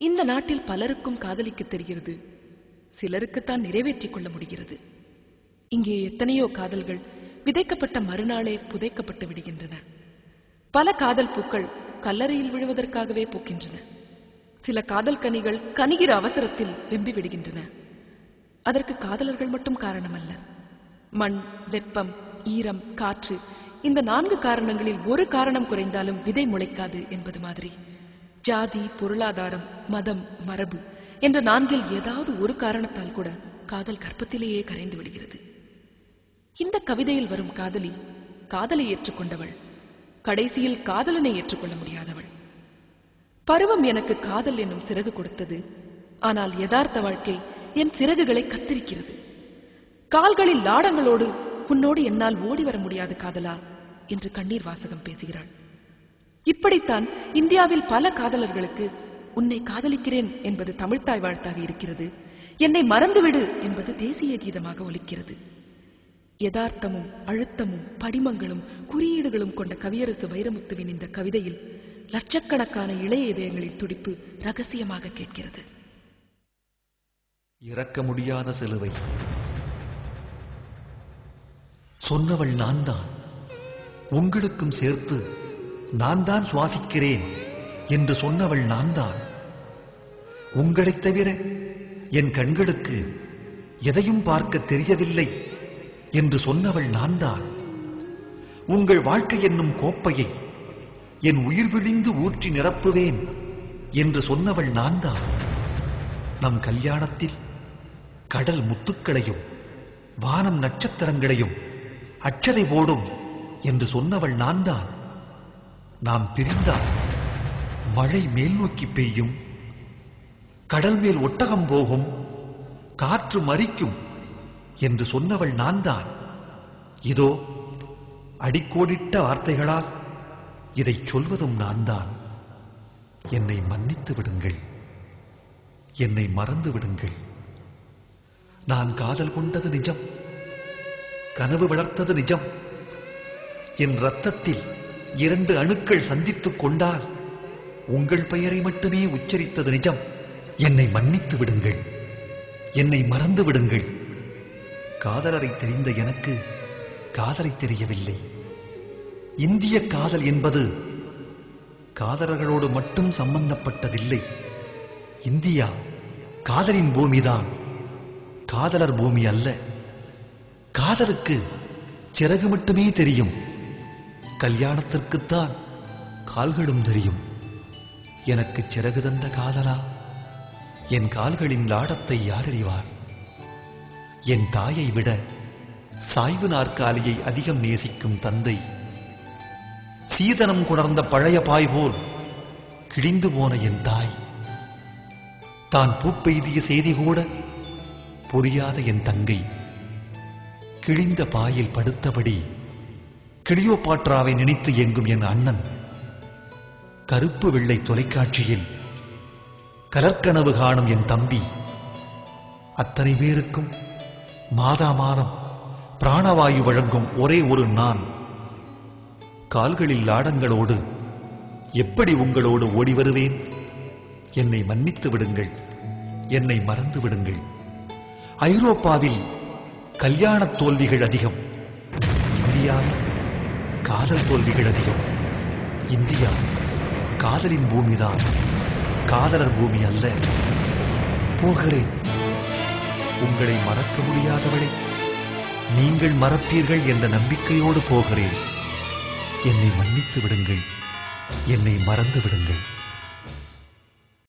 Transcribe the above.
இந்த நாட்டில் பலருக்கும் காதலிக்க தெரிகிறது, சிலருக்குத்தான் நிறைவேற்றிக் கொள்ள முடிகிறது. இங்கே எத்தனையோ காதல்கள் விதைக்கப்பட்ட மறுநாளே புதைக்கப்பட்டு விடுகின்றன. பல காதல் பூக்கள் கல்லறையில் விழுவதற்காகவே பூக்கின்றன. சில காதல் கனிகள் கனிகிற அவசரத்தில் வெம்பி விடுகின்றன. அதற்கு காதலர்கள் மட்டும் காரணமல்ல. மண், வெப்பம், ஈரம், காற்று, இந்த 4 காரணங்களில் ஒரு காரணம் குறைந்தாலும் விதை முளைக்காது என்பது மாதிரி ஜாதி, பொருளாதாரம், மதம், மரபு என்ற 4இல் ஏதாவது ஒரு காரணத்தால் கூட காதல் கர்ப்பத்திலேயே கரைந்து விடுகிறது. இந்த கவிதையில் வரும் காதலி காதலை ஏற்றுக்கொண்டவள், கடைசியில் காதலனை ஏற்றுக்கொள்ள முடியாதவள். பருவம் எனக்கு காதல் என்னும் சிறகு கொடுத்தது, ஆனால் யதார்த்த வாழ்க்கை என் சிறகுகளை கத்திரிக்கிறது. கால்களில் லாடங்களோடு உன்னோடு என்னால் ஓடி வர முடியாது காதலா என்று கண்ணீர் வாசகம் பேசுகிறாள். இப்படித்தான் இந்தியாவில் பல காதலர்களுக்கு உன்னை காதலிக்கிறேன் என்பது தமிழ்த்தாய் வாழ்த்தாக இருக்கிறது, என்னை மறந்துவிடு என்பது தேசிய கீதமாக ஒலிக்கிறது. யதார்த்தமும் அழுத்தமும் படிமங்களும் குறியீடுகளும் கொண்ட கவியரசு வைரமுத்துவின் இந்த கவிதையில் லட்சக்கணக்கான இளைய இதயங்களின் துடிப்பு ரகசியமாக கேட்கிறது. இறக்க முடியாத சிலுவை சொன்னவள் நான் தான், உங்களுக்கும் சேர்த்து நான் தான் சுவாசிக்கிறேன் என்று சொன்னவள் நான் தான். உங்களைத் தவிர என் கண்களுக்கு எதையும் பார்க்க தெரியவில்லை என்று சொன்னவள் நான் தான். உங்கள் வாழ்க்கை என்னும் கோப்பையை என் உயிர் விழிந்து ஊற்றி நிரப்புவேன் என்று சொன்னவள் நான் தான். நம் கல்யாணத்தில் கடல் முத்துக்களையும் வானம் நட்சத்திரங்களையும் அட்சதை போடும் என்று சொன்னவள் நான் தான். நாம் பிரிந்தால் மழை மேல் நோக்கி பெய்யும், கடல் மேல் ஒட்டகம் போகும், காற்று மறிக்கும் என்று சொன்னவள் நான் தான். இதோ அடிக்கோடிட்ட வார்த்தைகளால் இதை சொல்வதும் நான் தான். என்னை மன்னித்து விடுங்கள், என்னை மறந்து விடுங்கள். நான் காதல் கொண்டது நிஜம், கனவு வளர்த்தது நிஜம். என் இரத்தத்தில் 2 அணுக்கள் சந்தித்துக் கொண்டால் உங்கள் பெயரை மட்டுமே உச்சரித்தது நிஜம். என்னை மன்னித்து விடுங்கள், என்னை மறந்து விடுங்கள். காதலரை தெரிந்த எனக்கு காதலை தெரியவில்லை. இந்திய காதல் என்பது காதலர்களோடு மட்டும் சம்பந்தப்பட்டதில்லை. இந்தியா காதலின் பூமிதான், காதலர் பூமி அல்ல. காதலுக்கு சிறகு மட்டுமே தெரியும், கல்யாணத்திற்குத்தான் கால்களும் தெரியும். எனக்கு சிறகு தந்த காதலா, என் கால்களின் லாடத்தை யார் அறிவார்? என் தாயை விட சாய்வு நாற்காலியை அதிகம் நேசிக்கும் தந்தை, சீதனம் கொணர்ந்த பழைய பாய் போல் கிழிந்து போன என் தாய், தான் பூப்பெய்திய செய்தி கூட புரியாத என் தங்கை, கிழிந்த பாயில் படுத்தபடி கிளியோபாட்ராவை நினைத்து எங்கும் என் அண்ணன், கருப்பு வெள்ளை தொலைக்காட்சியில் கலர்கனவு காணும் என் தம்பி, அத்தனை பேருக்கும் மாதா மாதம் பிராணவாயு வழங்கும் ஒரே ஒரு நான். கால்களில் லாடங்களோடு எப்படி உங்களோடு ஓடி வருவேன்? என்னை மன்னித்து விடுங்கள், என்னை மறந்து விடுங்கள். ஐரோப்பாவில் கல்யாண தோல்விகள் அதிகம், இந்தியாவில் காதல் தோல்விகள் அதிகம். இந்தியா காதலின் பூமிதான், காதலர் பூமி அல்ல. போகிறேன். உங்களை மறக்க முடியாதவளை நீங்கள் மறப்பீர்கள் என்ற நம்பிக்கையோடு போகிறேன். என்னை மன்னித்து விடுங்கள், என்னை மறந்து விடுங்கள்.